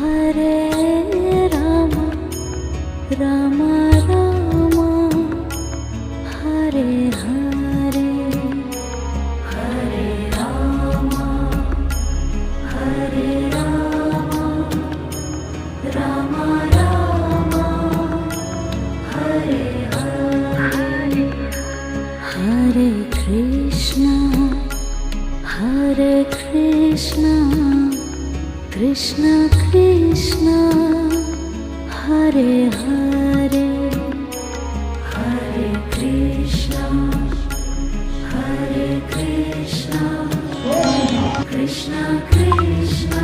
Hare Rama Rama Rama Hare Hare Hare Rama Hare Rama Rama Rama Hare Hare Hare Krishna Krishna Krishna Hare Hare Hare Krishna Krishna Krishna